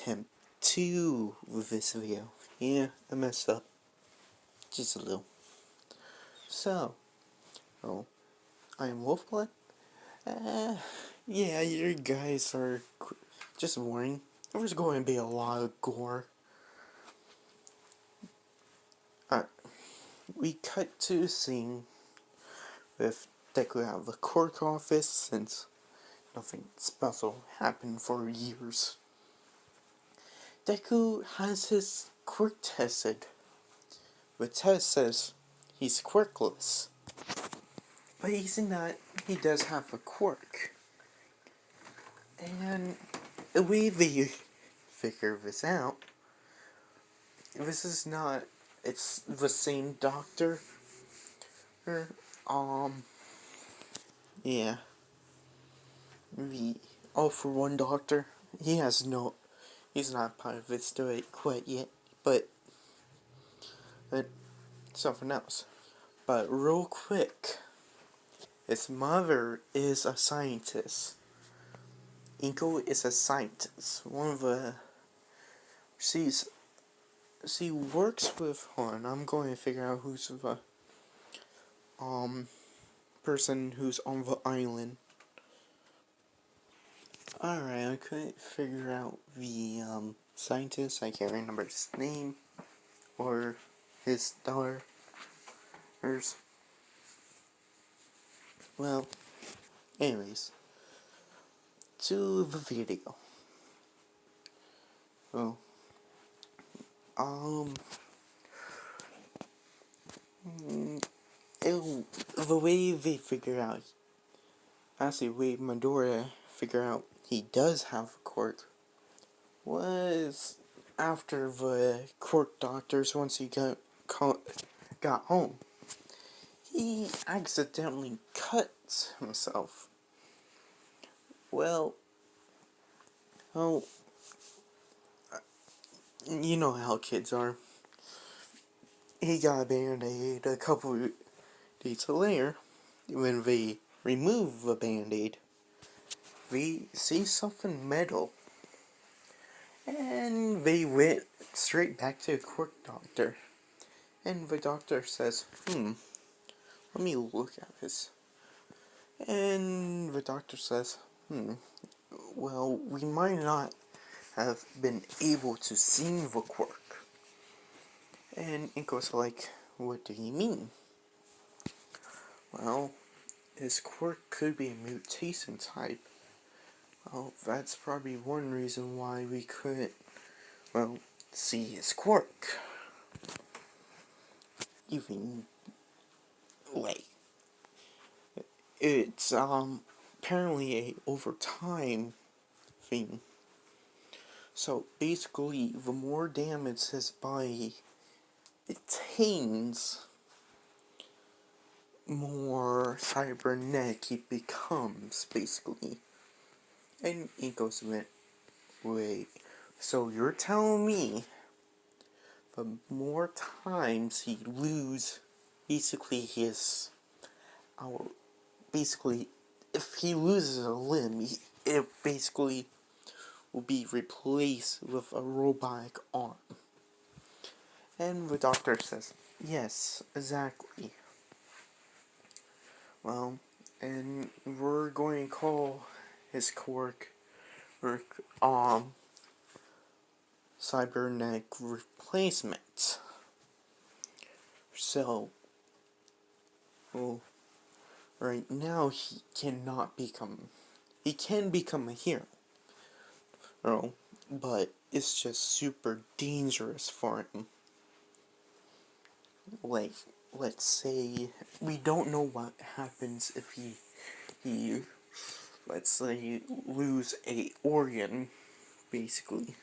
attempt 2 with this video. Yeah, I messed up. Just a little. So, I am Wolfblood. Yeah, you guys are just warning. There's going to be a lot of gore. We cut to a scene with Deku out of the court office since nothing special happened for years. Deku has his quirk tested. The test says he's quirkless. But he's not. He does have a quirk. And the way they figure this out, this is not, it's the same doctor. Yeah. The all for one doctor. He's not part of this story quite yet, but something else. But real quick, his mother is a scientist. Inko is a scientist. She works with Han. I'm going to figure out who's the person who's on the island. Alright, I couldn't figure out the scientist. I can't remember his name or his daughter's. Well, anyways, to the video. Well, the way they figure out, actually, the way Madora figure out he does have a quirk was after the quirk doctors, once he got home, he accidentally cut himself. Well, you know how kids are. He got a band-aid a couple days later. When they remove the band-aid, they see something metal. And they went straight back to the quirk doctor. And the doctor says, let me look at this. And the doctor says, well, we might not have been able to see the quirk. And Inko's like, what do you mean? Well, his quirk could be a mutation type. Well, that's probably one reason why we couldn't, see his quirk. Even, it's, apparently a overtime thing. So, basically, the more damage his body attains, more cybernetic he becomes, basically. And Inko's went, wait, so you're telling me the more times he lose, basically if he loses a limb, it basically will be replaced with a robotic arm. And the doctor says, yes, exactly. Well, and we're going to call his quirk, cybernetic replacement. So, right now he can become a hero. But it's just super dangerous for him. Let's say, we don't know what happens if he let's say, lose a organ, basically.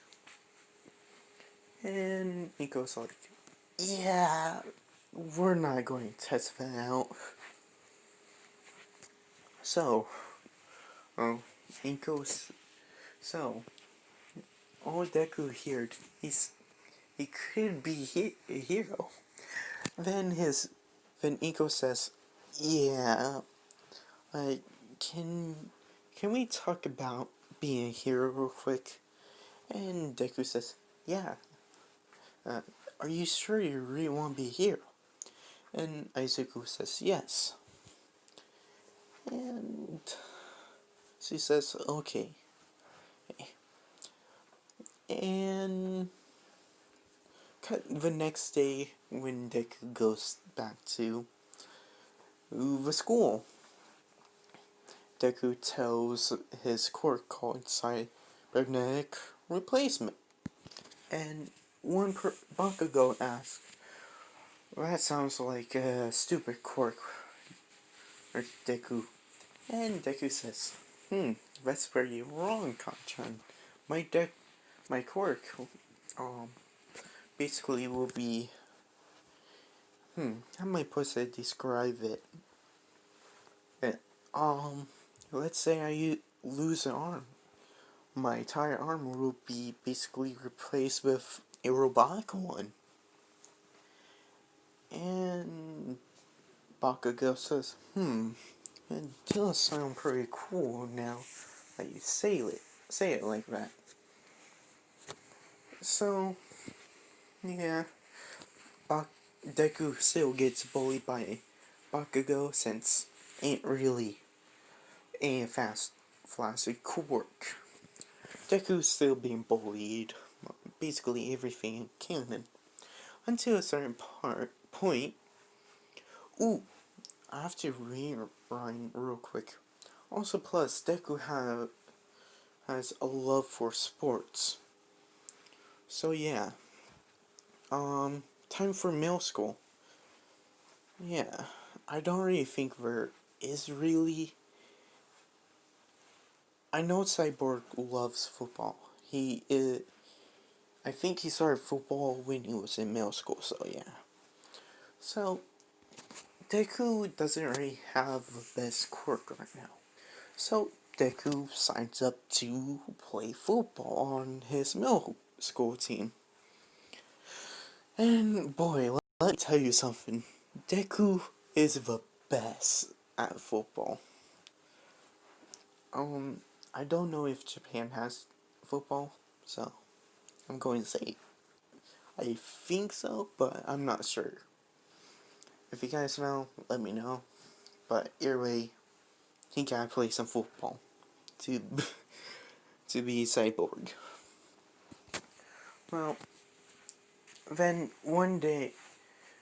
And he goes like, yeah, we're not going to test that out. So, he goes, so, all Deku heard, he could be a hero. Then Iko says, yeah, can we talk about being a hero real quick? And Deku says, yeah, uh, are you sure you really want to be here? And Izuku says, yes. And she says, okay. And cut the next day when Deku goes back to the school. Deku tells his quirk called cybernetic replacement. And one Bakugo asks, well, that sounds like a stupid quirk, or Deku. And Deku says, that's where you're wrong, Kanchan. My quirk, um, basically will be, how am I supposed to describe it? it let's say I lose an arm. My entire arm will be basically replaced with a robotic one. And Bakugo says, it does sound pretty cool now that you say it like that. So, yeah, Deku still gets bullied by Bakugo since ain't really a flashy quirk. Deku's still being bullied, basically everything in canon, until a certain point. Ooh, I have to rewind real quick. Also, plus, Deku has a love for sports. So yeah, time for middle school. Yeah, I don't really think there is really. I know Cyborg loves football. I think he started football when he was in middle school, so yeah. So, Deku doesn't really have the best quirk right now. So, Deku signs up to play football on his middle school team. And boy, let me tell you something. Deku is the best at football. I don't know if Japan has football, so I'm going to say I think so, but I'm not sure. If you guys know, let me know. But either way, he gotta play some football to to be cyborg. Well, then one day,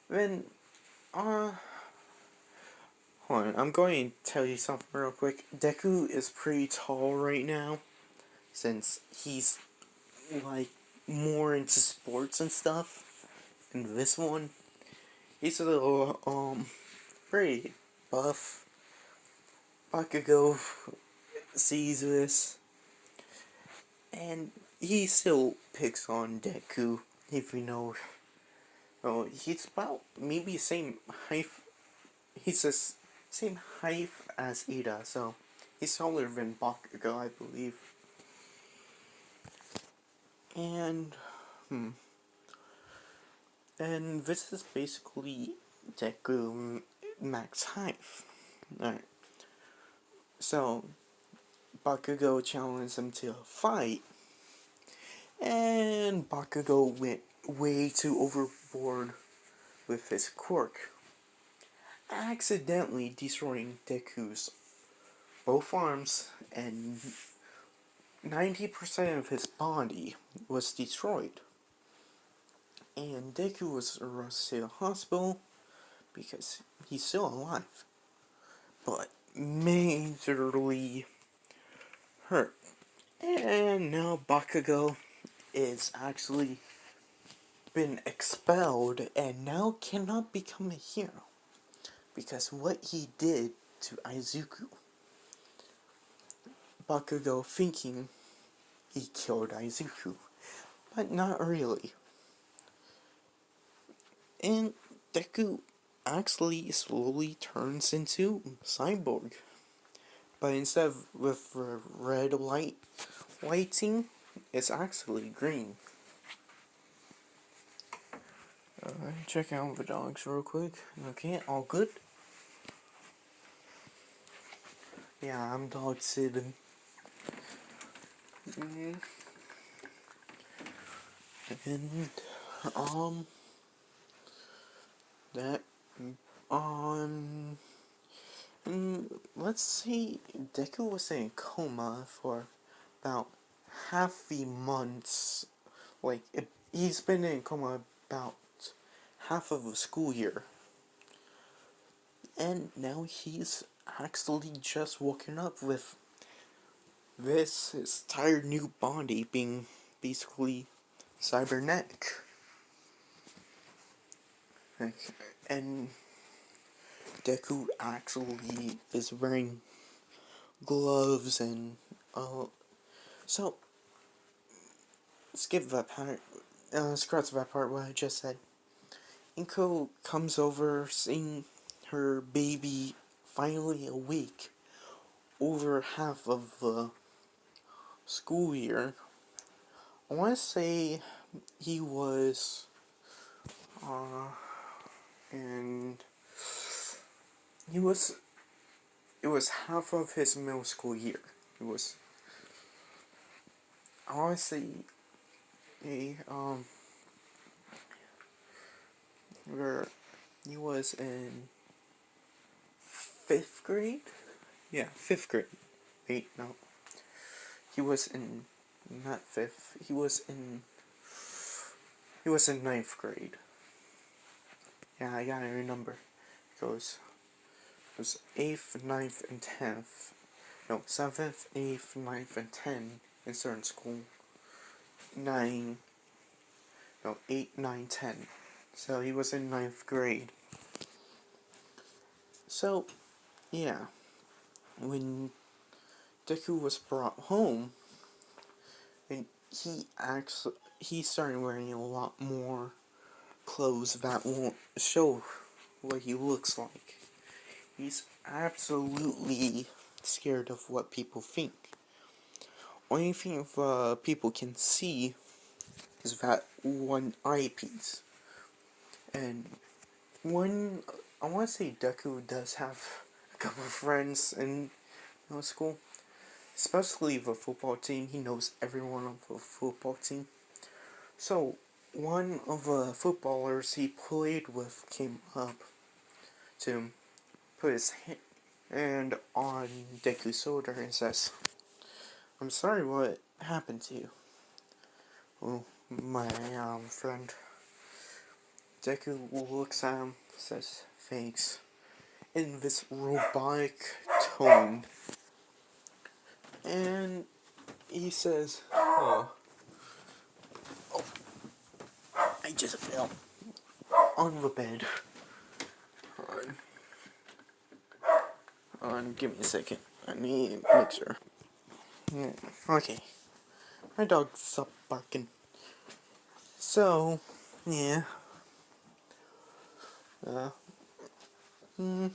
then hold on, I'm going to tell you something real quick. Deku is pretty tall right now, since he's like more into sports and stuff. And this one, he's a little pretty buff. Bakugo sees this, and he still picks on Deku, if you know. Oh, he's about maybe same height. He's the same height as Ida, so he's taller than Bakugo, I believe. And and this is basically Deku max height. Alright. So Bakugo challenged him to a fight, and Bakugo went way too overboard with his quirk, accidentally destroying Deku's both arms, and 90% of his body was destroyed. And Deku was rushed to the hospital because he's still alive, but majorly hurt. And now Bakugo is actually been expelled and now cannot become a hero because what he did to Izuku. Bakugo thinking he killed Izuku, but not really. And Deku actually slowly turns into cyborg, but instead of with the red lighting, it's actually green. Check out the dogs real quick. Okay, all good? Yeah, I'm dog sitting. And, that, um, let's see, Deku was in a coma for about half the months. Like, he's been in a coma about half of a school year. And now he's actually just woken up with his entire new body being basically cybernetic. And Deku actually is wearing gloves and, so, skip that part, scratch that part what I just said. Inko comes over, seeing her baby finally awake over half of the school year. I want to say he was, and he was, it was half of his middle school year. It was, I want to say, a, where he was in 5th grade? Yeah, 5th grade. Wait, no. He was in, not 5th, he was in ninth grade. Yeah, I gotta remember. It was 8th, ninth, and 10th. No, 7th, 8th, ninth, and 10 in certain school. 9, no, 8, 9, 10. So he was in ninth grade. So, yeah. When Deku was brought home, and he started wearing a lot more clothes that won't show what he looks like. He's absolutely scared of what people think. Only thing people can see is that one eyepiece. And I want to say Deku does have a couple of friends in school, especially the football team. He knows everyone on the football team. So, one of the footballers he played with came up to put his hand on Deku's shoulder and says, "I'm sorry, what happened to you?" Well, my friend Deku looks at him, says, "Thanks," in this robotic tone. And he says, "Oh, I just fell on the bed. Give me a second. I need to make sure. Yeah, okay. My dog stopped barking. So, yeah. Uh, mm,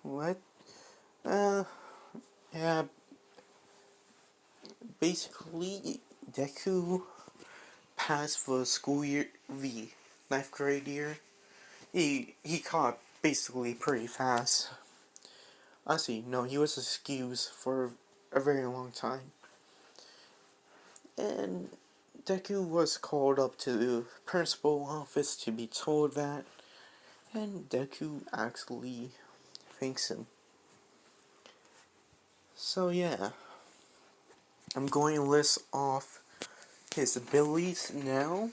what? Yeah, basically, Deku passed the school year, the ninth grade year. He caught basically pretty fast. Honestly, no, he was excused for a very long time. And Deku was called up to the principal office to be told that, and Deku actually thanks him. So yeah, I'm going to list off his abilities now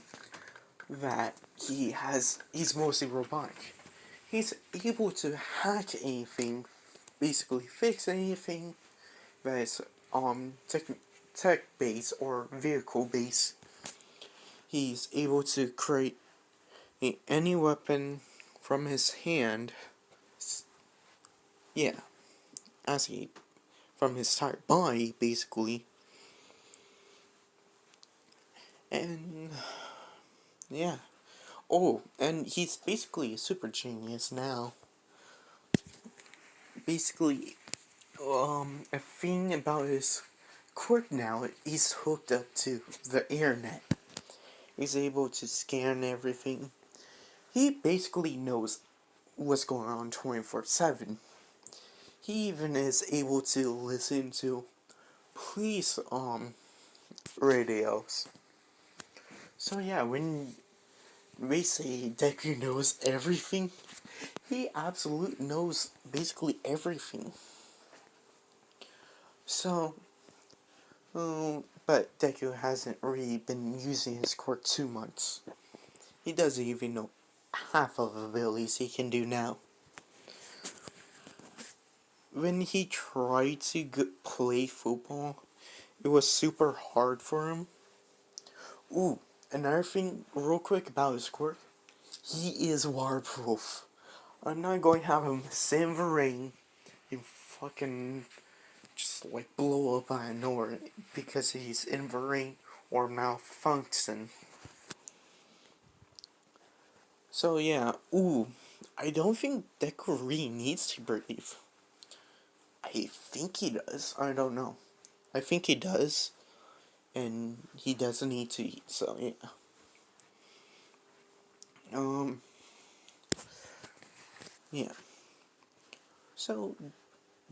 that he's mostly robotic. He's able to hack anything, basically fix anything that is tech based or vehicle based. He's able to create any weapon from his hand. Yeah, from his entire body basically. And yeah. Oh, and he's basically a super genius now. Basically, a thing about his quirk now, he's hooked up to the internet. He's able to scan everything. He basically knows what's going on 24/7. He even is able to listen to police radios. So yeah, when they say Deku knows everything, he absolutely knows basically everything. So, but Deku hasn't really been using his quirk 2 months. He doesn't even know half of the abilities he can do now. When he tried to play football, it was super hard for him. Ooh, another thing real quick about his quirk, he is waterproof. I'm not going to have him sit in the rain and fucking just like blow up out of nowhere because he's in the rain or malfunction. So yeah, ooh, I don't think Deku really needs to breathe. I think he does. I don't know. I think he does, and he doesn't need to eat. So yeah. Um. Yeah. So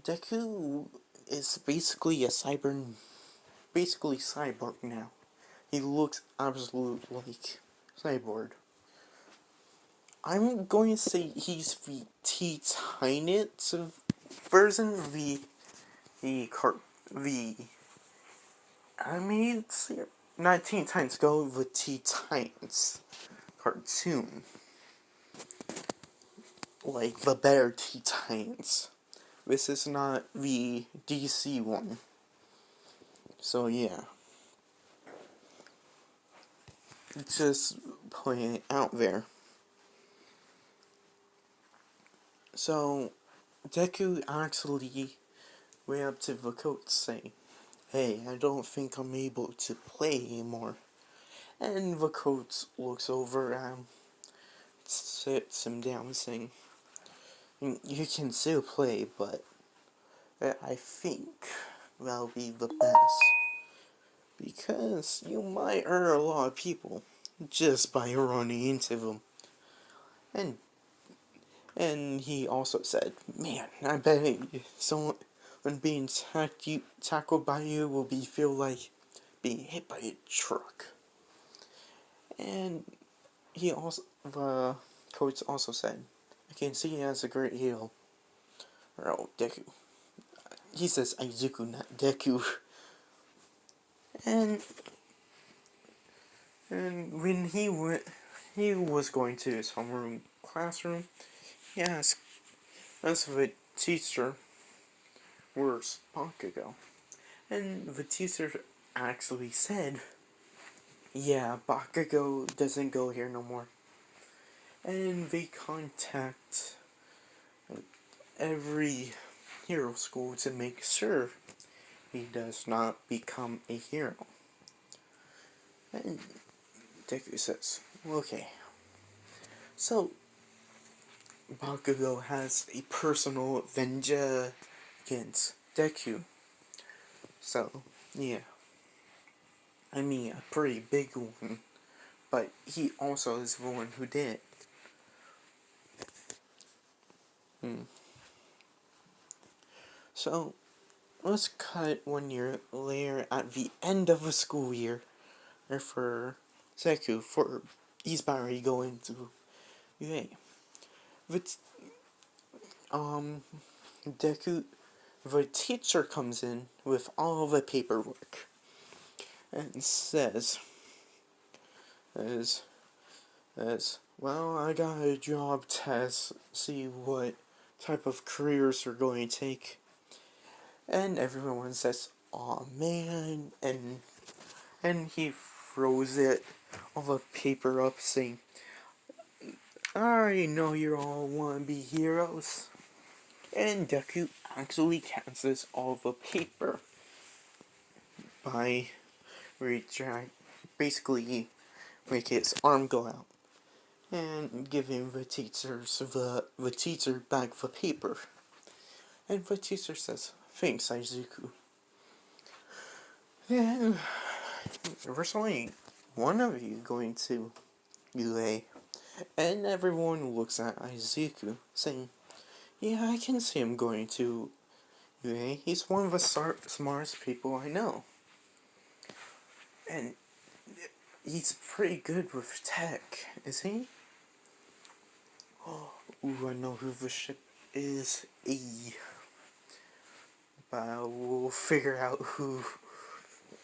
Deku is basically a cyborg now. He looks absolutely like cyborg. I'm going to say he's the T-Tynant version, the animated series. Not Teen Titans Go, the T-Titans cartoon. Like the better T-Titans. This is not the DC one. So yeah. Just putting it out there. So, Deku actually went up to the coach saying, "Hey, I don't think I'm able to play anymore." And the coach looks over and sits him down saying, "You can still play, but I think that'll be the best. Because you might hurt a lot of people just by running into them." And he also said, "Man, I bet someone when being tackled by you will feel like being hit by a truck." And the coach also said, "I can see he has a great heel." Oh, Deku. He says Aizuku, not Deku. And when he was going to his homeroom classroom, he asked the teacher, "Where's Bakugo?" And the teacher actually said, "Yeah, Bakugo doesn't go here no more." And they contact every hero school to make sure he does not become a hero. And Deku says, "Okay, so Bakugo has a personal vengeance against Deku. So, yeah. I mean, a pretty big one. But he also is the one who did it." So, let's cut 1 year later at the end of the school year. For Deku, he's about to go into UA. But, Deku, the teacher comes in with all the paperwork and says, as, "Well, I got a job test, see what type of careers you're going to take." And everyone says, "Aw, man," and he throws all the paper up saying, "I already know you all want to be heroes." And Deku actually cancels all the paper by basically make his arm go out and giving the teacher back the paper. And the teacher says, "Thanks, Aizuku." Then there's only one of you going to UA, and everyone looks at Aizuku saying, "Yeah, I can see him going to Okay? He's one of the smartest people I know. And he's pretty good with tech, is he? Ooh, I know who the ship is. But we'll figure out who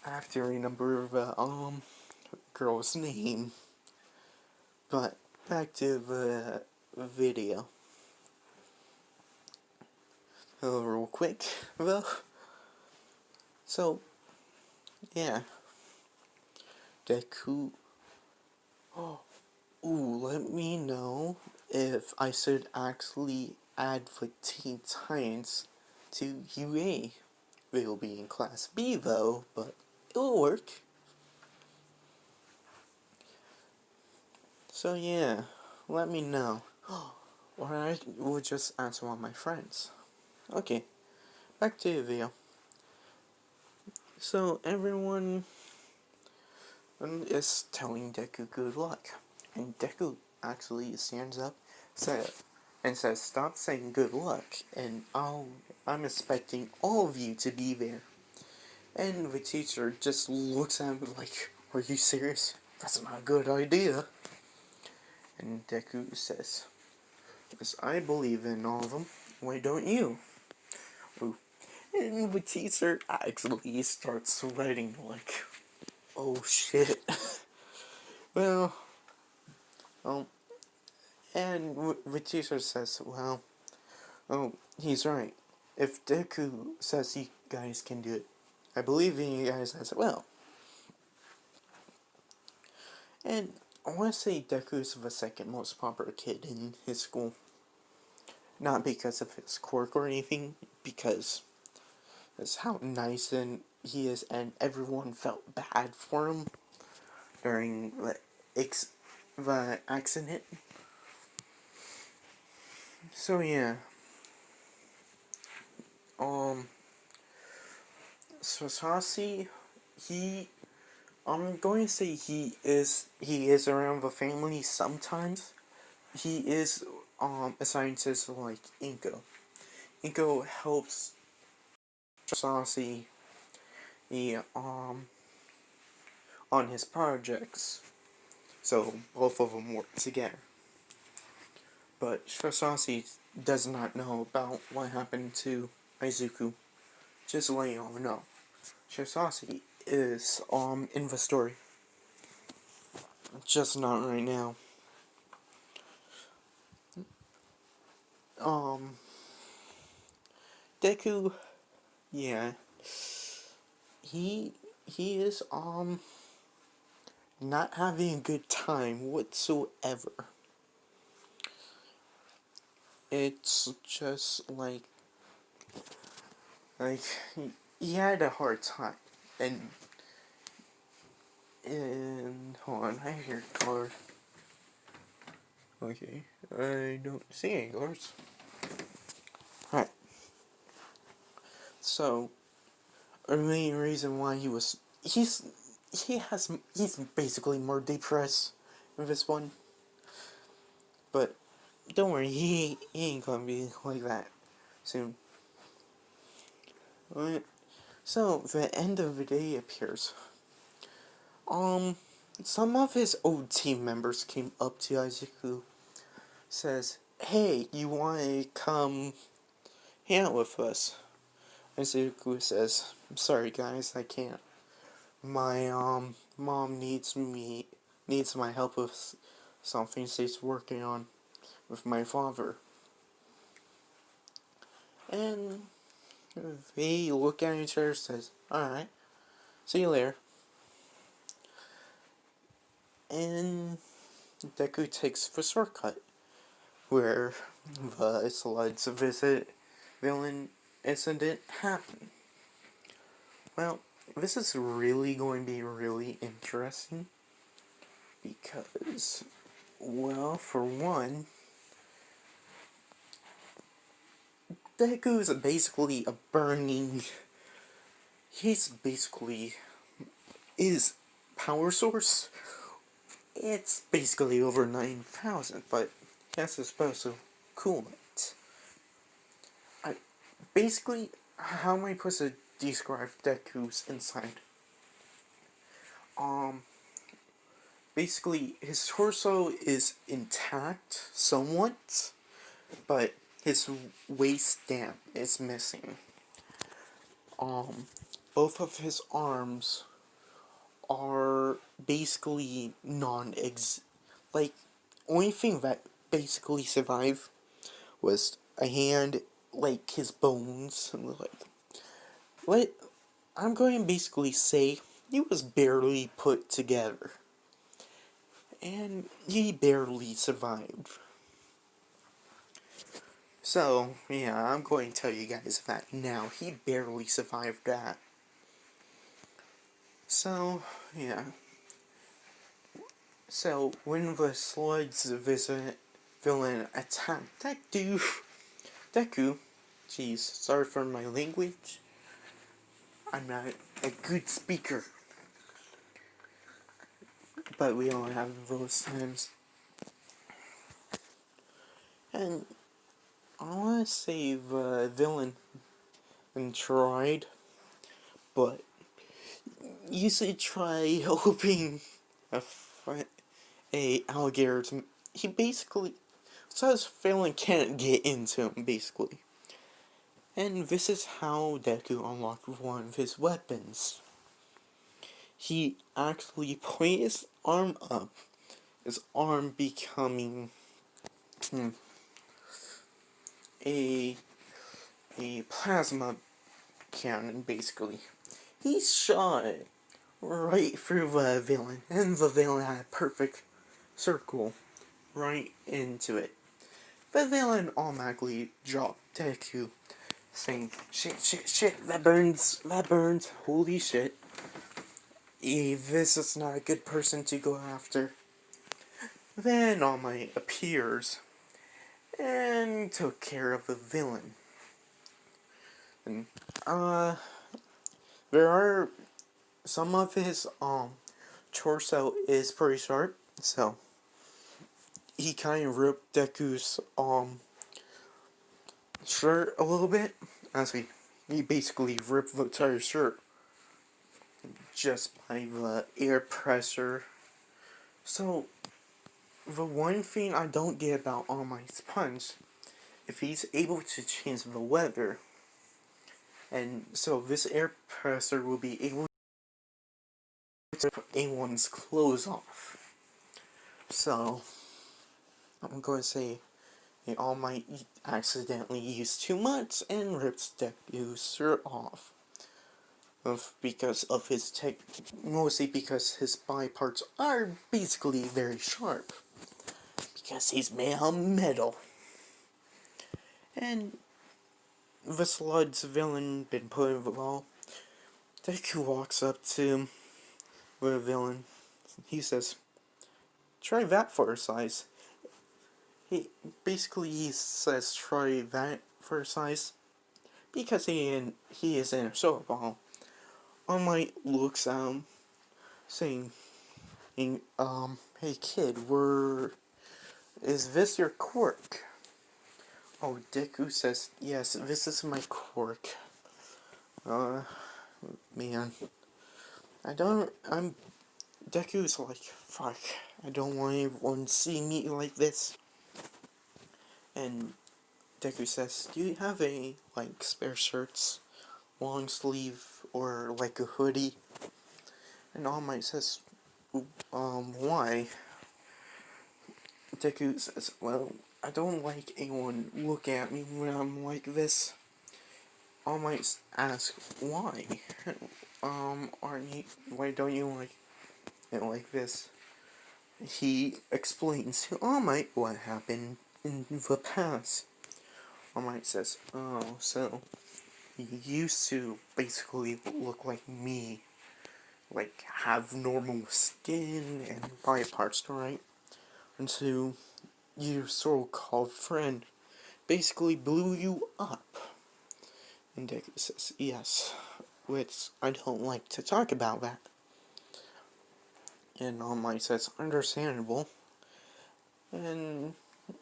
after a number of girl's name. But back to the video. Real quick, though. So, yeah. Deku. Ooh, let me know if I should actually add the Teen Titans to UA. They'll be in Class B though, but it'll work. So yeah, let me know. Or I will just ask one of my friends. Okay, back to the video. So everyone is telling Deku good luck. And Deku actually stands up and says, "Stop saying good luck, and I'm expecting all of you to be there." And the teacher just looks at him like, "Are you serious? That's not a good idea." And Deku says, "Yes, I believe in all of them. Why don't you?" Ooh. And the teacher actually starts sweating like, "Oh shit." Well, and the teacher says, "Well, oh, he's right. If Deku says you guys can do it, I believe in you guys as well." And I want to say Deku's the second most popular kid in his school. Not because of his quirk or anything, because that's how nice and he is, and everyone felt bad for him during the accident. So yeah, Sasasi, he, I'm going to say he is around the family sometimes. He is a scientist like Inko. Inko helps Sasasi he on his projects, so both of them work together. But Sasasi does not know about what happened to Izuku. Just letting y'all know. Sasasi is in the story. Just not right now. Um Deku, yeah. He is not having a good time whatsoever. It's just like he had a hard time. And hold on, I hear cars. Okay, I don't see any cars. Alright. So the main reason why he's basically more depressed in this one. But don't worry, he ain't gonna be like that soon. Alright. So the end of the day appears. Some of his old team members came up to Izuku, says, "Hey, you wanna come hang out with us?" Izuku says, "I'm sorry guys, I can't. My mom needs my help with something she's working on with my father." And they look at each other and says, "Alright, see you later." And Deku takes the shortcut where the Slud's villain incident happened. Well, this is really going to be really interesting because, well, for one, Deku is basically a burning. He's basically his power source. It's basically over 9,000, but he has supposed to cool it. Basically, how am I supposed to describe Deku's inside? Basically, his torso is intact somewhat, but his waistband is missing. Both of his arms are basically like, only thing that basically survived was a hand, like his bones, like, I'm going to basically say he was barely put together. And he barely survived. So, yeah, I'm going to tell you guys that now. He barely survived that. So, yeah. So, when the Sludge villain attacked Deku, jeez, sorry for my language. I'm not a good speaker. But we all have those times. And I want to say the villain tried, but you should try hoping a alligator to, he basically says villain can't get into him, basically. And this is how Deku unlocked one of his weapons. He actually put his arm up, his arm becoming a plasma cannon, basically. He shot right through the villain, and the villain had a perfect circle right into it. The villain automatically dropped Deku, saying, "Shit, shit, shit, that burns, holy shit. This is not a good person to go after." Then All Might appears and took care of the villain. And, there are some of his, torso is pretty sharp, so he kind of ripped Deku's, shirt a little bit. As he basically ripped the entire shirt just by the air pressure. So, the one thing I don't get about All Might's punch, if he's able to change the weather, and so this air pressure will be able to put anyone's clothes off. So, I'm going to say All Might accidentally used too much and rips Deku's shirt off. Because of his mostly because his body parts are basically very sharp. Because he's made of metal. And the Sludge villain been put in the wall. Deku walks up to the villain. He says, "Try that for a size." He says, "Try that for a size," because he is in a soda ball. All Might looks at him, saying, "Hey kid, is this your quirk?" Oh, Deku says, "Yes, this is my quirk." Man. Deku's like, "Fuck, I don't want anyone to see me like this." And Deku says, "Do you have any, like, spare shirts? Long sleeve, or like a hoodie?" And All Might says, "Why?" Deku says, "Well, I don't like anyone look at me when I'm like this." All Might asks, "Why? Why don't you like it like this?" He explains to All Might what happened in the past. All Might says, "Oh, so you used to basically look like me, like have normal skin and body parts, right? Until your so-called friend basically blew you up." And Deku says, "Yes, which I don't like to talk about that." And All Might says, "Understandable." And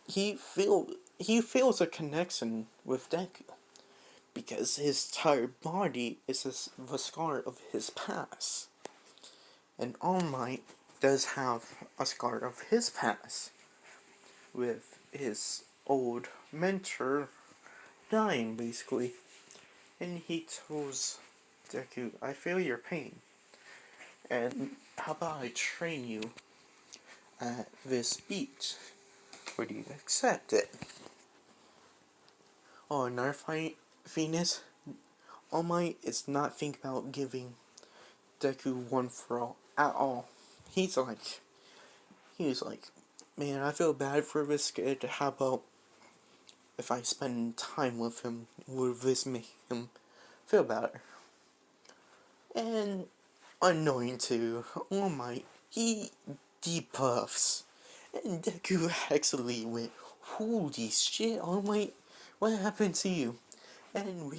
he feels a connection with Deku, because his entire body is the scar of his past. And All Might does have a scar of his past, with his old mentor dying, basically. And he tells Deku, I feel your pain, and how about I train you at this beach? Would you accept it? Oh, another thing is, All Might is not thinking about giving Deku one for all at all. He's like, man, I feel bad for this kid. How about if I spend time with him? Would this make him feel better? And unknowing to All Might, he depuffs. And Deku actually went, holy shit, All Might, what happened to you? And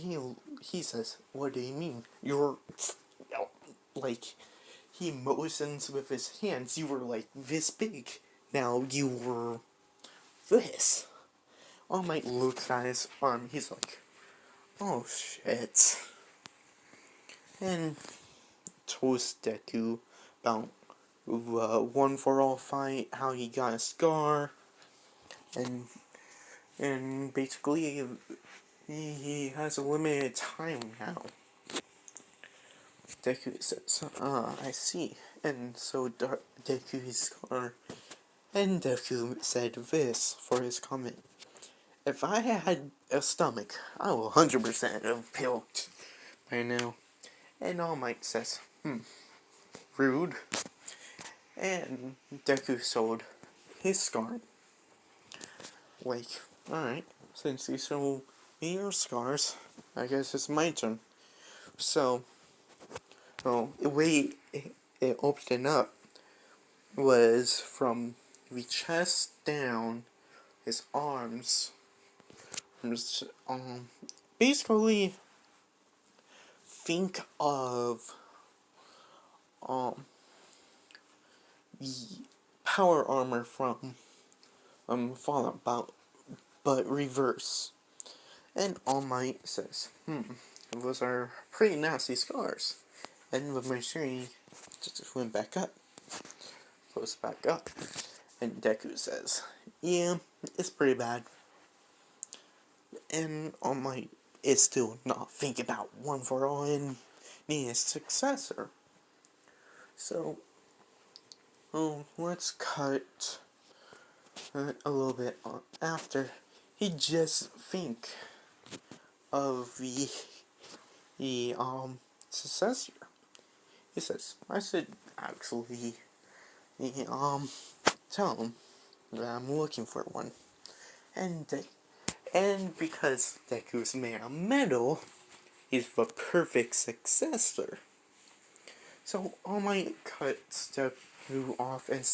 he says, what do you mean? You're, like, he motions with his hands, you were like this big. Now you were this. All Might looks at his arm, he's like, oh shit. And tells Deku about One for All fight, how he got a scar, and basically he has a limited time now. Deku says, I see. And so Deku's scar, and Deku said this for his comment. If I had a stomach, I will 100% have puked by now. And All Might says, rude. And Deku sold his scar. Like, alright, since you sold me your scars, I guess it's my turn. So, the way it opened up was from the chest down, his arms. Basically, think of the power armor from Fallout, but reverse. And All Might says, those are pretty nasty scars. And the machinery just went back up. Goes back up. And Deku says, yeah, it's pretty bad. And All Might is still not thinking about One for All and needing a successor. So, let's cut a little bit after. He just think of the successor. He says, I should actually tell him that I'm looking for one. And because Deku's made a medal, he's the perfect successor. So All Might cuts Deku off and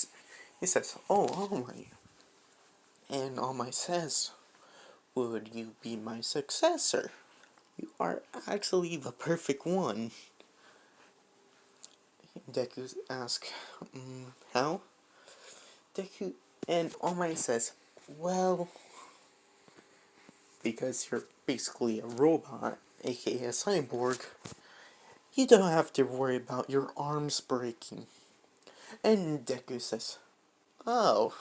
he says, oh, All Might. And All Might says, would you be my successor? You are actually the perfect one. Deku asks, how? Deku and All Might says, well, because you're basically a robot, aka a cyborg, you don't have to worry about your arms breaking. And Deku says, oh,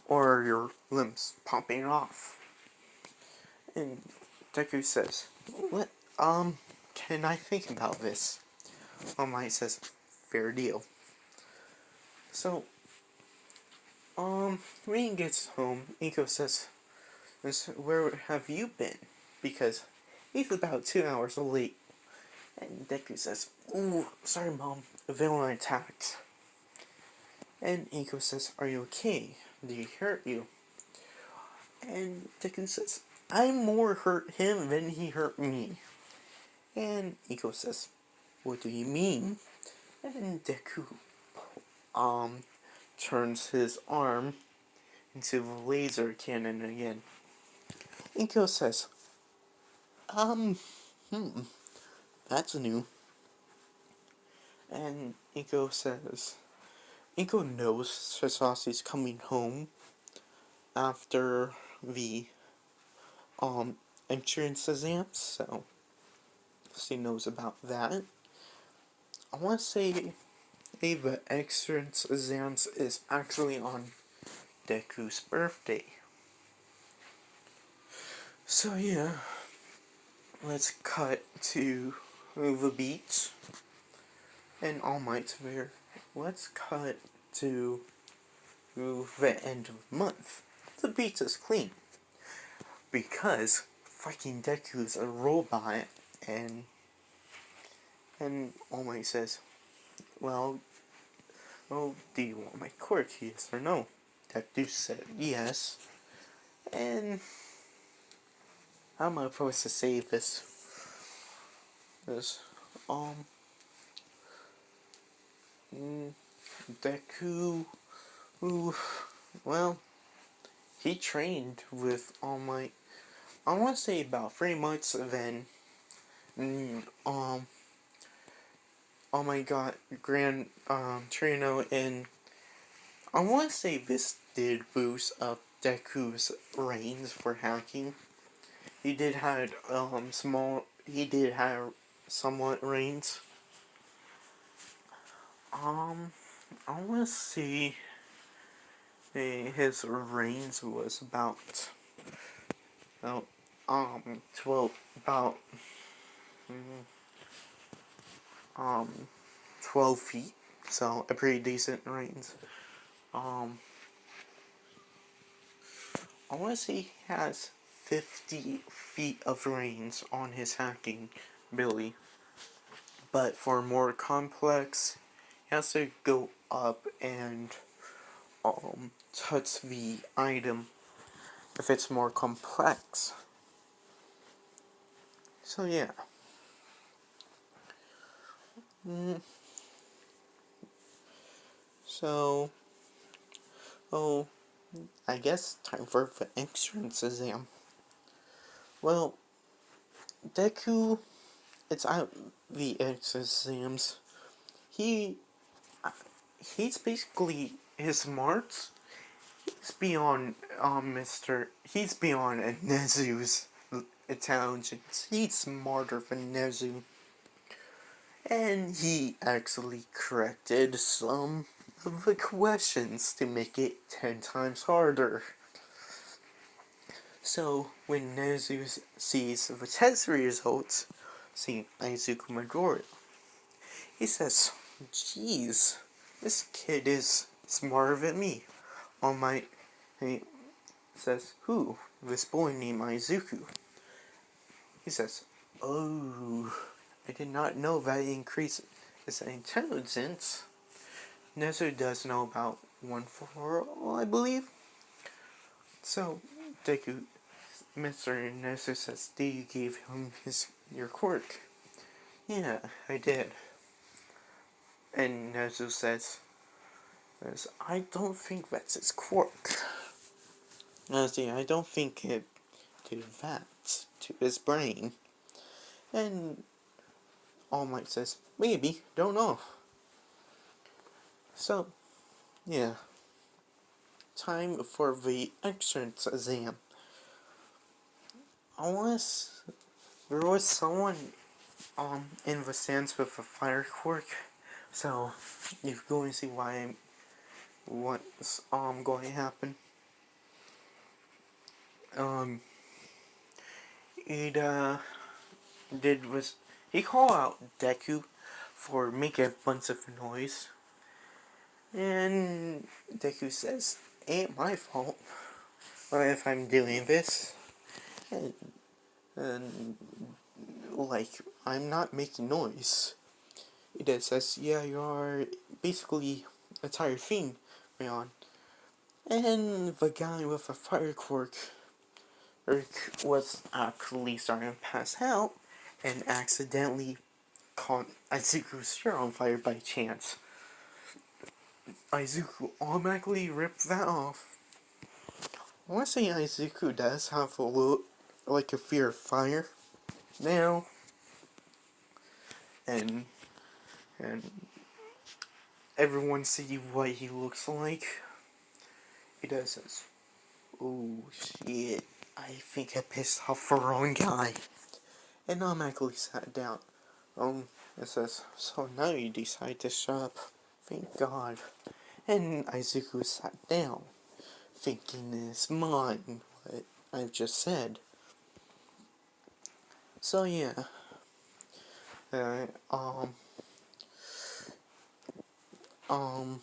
or your limbs popping off. And Deku says, what, can I think about this? All Might says, fair deal. So, when he gets home, Iko says, where have you been? Because he's about 2 hours late. And Deku says, ooh, sorry mom, a villain attacked. And Iko says, are you okay? Did he hurt you? And Deku says, I more hurt him than he hurt me. And Iko says, what do you mean? And Deku, turns his arm into the laser cannon again. Iko says, that's new. And Iko knows Sasase's coming home after the entrance exams, so she knows about that. I want to say the entrance exams is actually on Deku's birthday. So yeah, let's cut to the beach and All Might's there. Let's cut to the end of the month. The beach is clean because fucking Deku's a robot, and All Might says, well, do you want my quirk, yes or no? Deku said yes, and how am I supposed to say this? This, Deku, ooh, well, he trained with All Might, I want to say about 3 months, then, All Might got Grand, Trino, and I want to say this did boost up Deku's range for hacking. He did have, somewhat range. I want to see his range was about 12, about 12 feet, so a pretty decent range. I want to say he has 50 feet of range on his hacking ability, but for more complex, he has to go up and touch the item if it's more complex. So yeah. So, I guess time for the entrance exam. Well, Deku, it's out the entrance exams. He's basically, his smarts, he's beyond Nezu's intelligence. He's smarter than Nezu. And he actually corrected some of the questions to make it 10 times harder. So, when Nezu sees the test results, seeing Izuku Midoriya, he says, "Jeez, this kid is smarter than me." He says, "Who? This boy named Izuku." He says, "Oh, I did not know that it increased his intelligence." Nezu does know about 1 for all, I believe. So, Mr. Nezu says, "Do you give him your quirk?" "Yeah, I did." And Nezu says, "I don't think that's his quirk. I don't think it did that to his brain." And All Might says, "Maybe, don't know." So, yeah. Time for the entrance exam. There was someone in the stands with a fire quirk, so you're going to see what's going to happen. He called out Deku for making a bunch of noise, and Deku says, "Ain't my fault if I'm doing this, and like, I'm not making noise." It says, "Yeah, you are basically a tired fiend, Rayon." And the guy with a fire quirk was actually starting to pass out and accidentally caught Izuku's shirt on fire by chance. Izuku automatically ripped that off. I want to say Izuku does have a little, like, a fear of fire now. And everyone see what he looks like. He does says, "Oh shit, I think I pissed off the wrong guy. And automatically sat down. It says, so now you decide to shut up. Thank God. And Izuku sat down, thinking in his mind what I've just said. So yeah. Uh, um, um,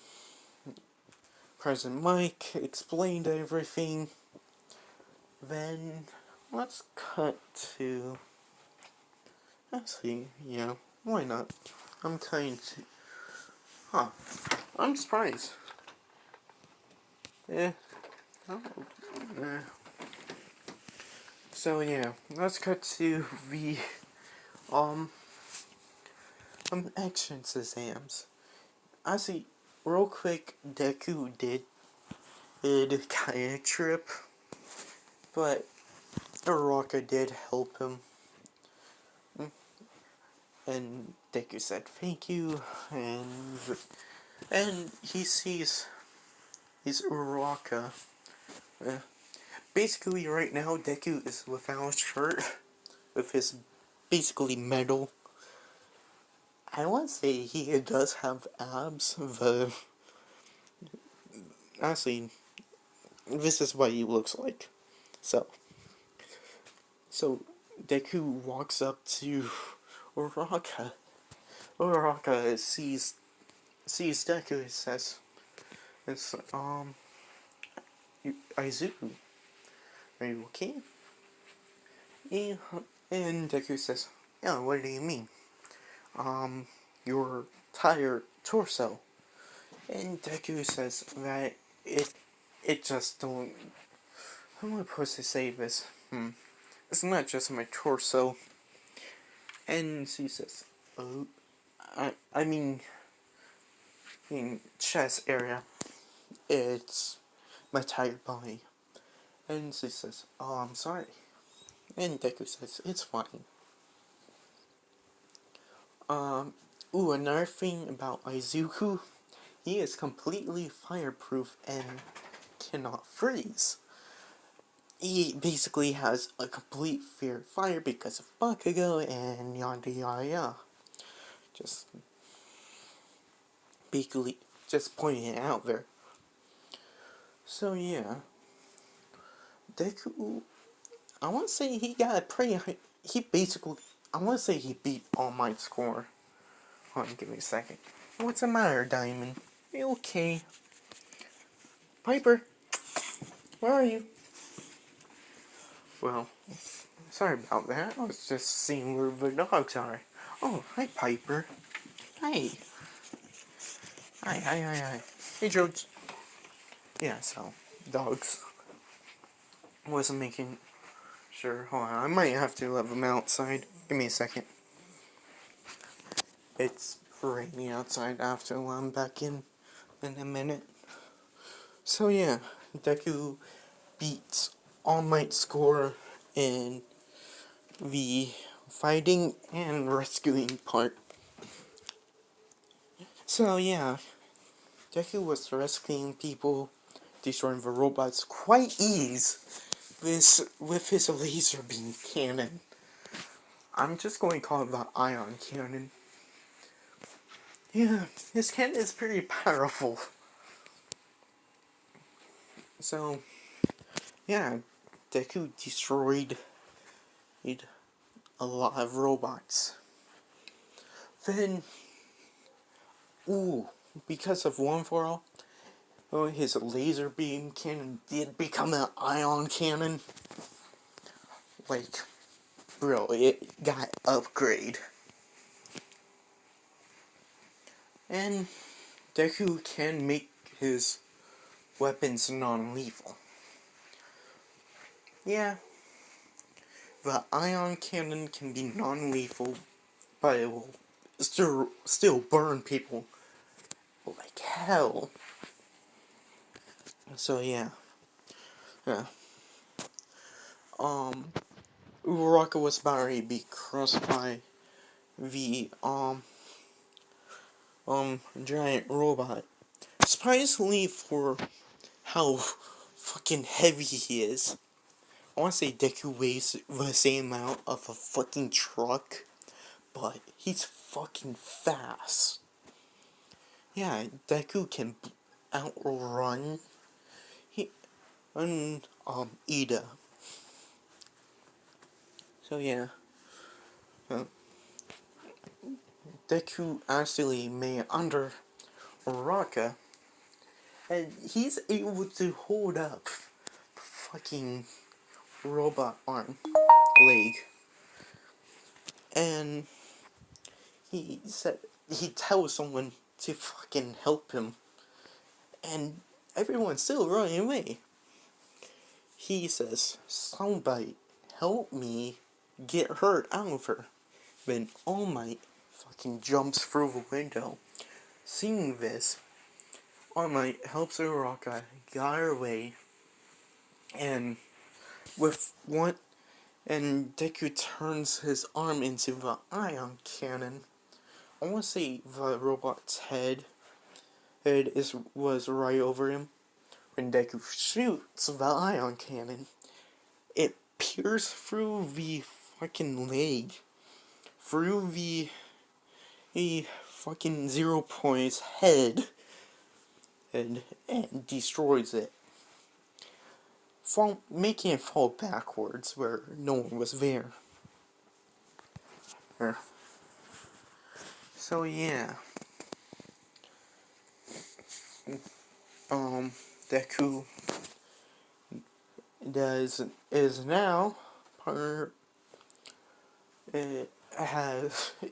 President Mike explained everything. Then, let's cut to... Actually, yeah, why not? I'm kind to... Huh. I'm surprised. Yeah. Oh, eh. So yeah, let's cut to the, entrance exams. Actually, real quick, Deku did a kayak trip, but Araka did help him. And Deku said thank you, and he sees Uraka. Basically, right now, Deku is without a shirt, with his basically metal. I want to say he does have abs, but honestly, this is what he looks like. So Deku walks up to Uraka. Uraka sees Deku and says, "It's Izuku, are you okay?" And, and Deku says, "Yeah, what do you mean? Your entire torso." And Deku says that it just don't. How am I supposed to say this? It's not just my torso. And she says, "Oh, I mean, in chest area, it's my entire body." And she says, "Oh, I'm sorry." And Deku says, "It's fine." Another thing about Izuku, he is completely fireproof and cannot freeze. He basically has a complete fear of fire because of Bakugo and yada yada yada. Just basically just pointing it out there. So yeah, Deku, I want to say he got a pretty high, he basically, I want to say he beat All Might score. Hold on, give me a second. What's the matter, Diamond? You okay? Piper, where are you? Well, sorry about that. I was just seeing where the dogs are. Oh, hi, Piper. Hi. Hi. Hey, George. Yeah, so, dogs. Wasn't making sure. Hold on, I might have to let them outside. Give me a second. It's raining outside. I have to let them back in a minute. So yeah, Deku beats All Might score in the fighting and rescuing part. So yeah, Deku was rescuing people, destroying the robots quite easy with his laser beam cannon. I'm just going to call it the ion cannon. Yeah, his cannon is pretty powerful. So, yeah, Deku destroyed a lot of robots. Then, because of One for All, his laser beam cannon did become an ion cannon. Like, bro, it got upgrade. And Deku can make his weapons non-lethal. Yeah, the ion cannon can be non-lethal, but it will still burn people like hell. So yeah. Uraraka was about to be crushed by the giant robot. Surprisingly for how fucking heavy he is. I want to say Deku weighs the same amount of a fucking truck, but he's fucking fast. Yeah, Deku can outrun Ida. So yeah, uh, Deku actually made under Raka, and he's able to hold up fucking robot arm, leg, and he tells someone to fucking help him, and everyone's still running away. He says, "Somebody help me get her out of her." Then All Might fucking jumps through the window. Seeing this, All Might helps Uraraka get her away, and with one, and Deku turns his arm into the ion cannon. I want to say the robot's was right over him. When Deku shoots the ion cannon, it pierces through the fucking leg, through the fucking 0 Point's head, and destroys it, making it fall backwards where no one was there. So yeah, Deku is now part.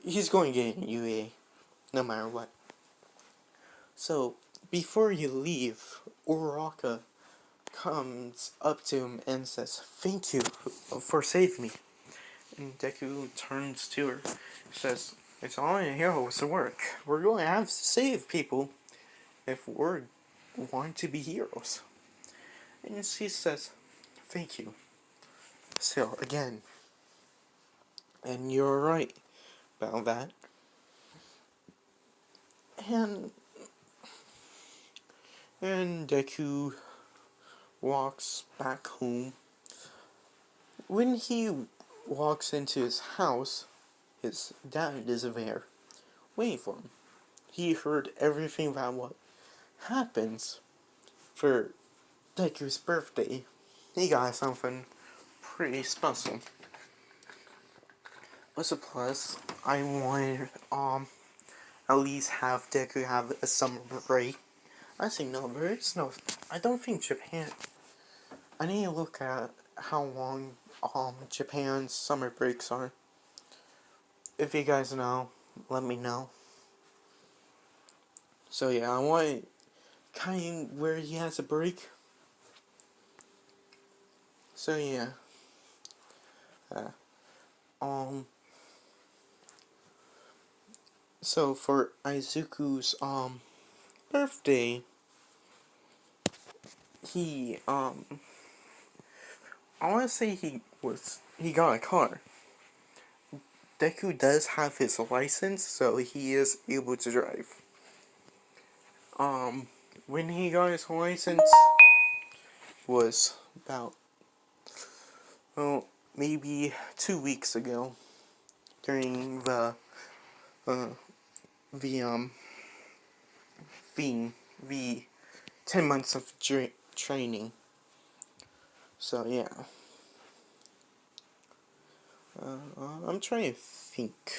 He's going to get an UA no matter what. So before you leave, Uraraka comes up to him and says, "Thank you for saving me." And Deku turns to her, says, "It's all in heroes to work. We're going to have to save people if we're want to be heroes." And she says, "Thank you." So again, and you're right about that. And Deku walks back home. When he walks into his house, his dad is there, waiting for him. He heard everything about what happens for Deku's birthday. He got something pretty special. What's a plus? I wanted at least have Deku have a summer break. I say no, but it's no. I don't think Japan. I need to look at how long Japan's summer breaks are. If you guys know, let me know. So yeah, I want kind of where he has a break. So yeah, uh, um, so for Izuku's birthday, he I want to say he got a car. Deku does have his license, so he is able to drive. When he got his license was about, well, maybe 2 weeks ago, during uh, the the 10 months of training. So yeah, I'm trying to think.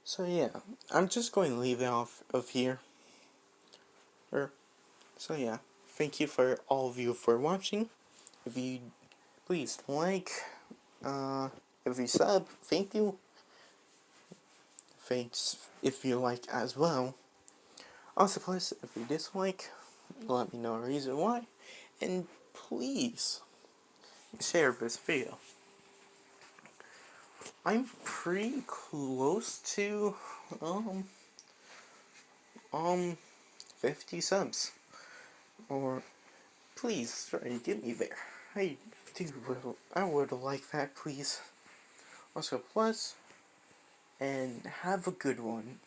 So yeah, I'm just going to leave it off of here. So yeah, thank you for all of you for watching. If you please like, if you sub, thank you. Thanks if you like as well. Also, please, if you dislike, let me know a reason why, and please share this video. I'm pretty close to 50 subs, or please try to get me there. I would like that, please. Also, plus, and have a good one.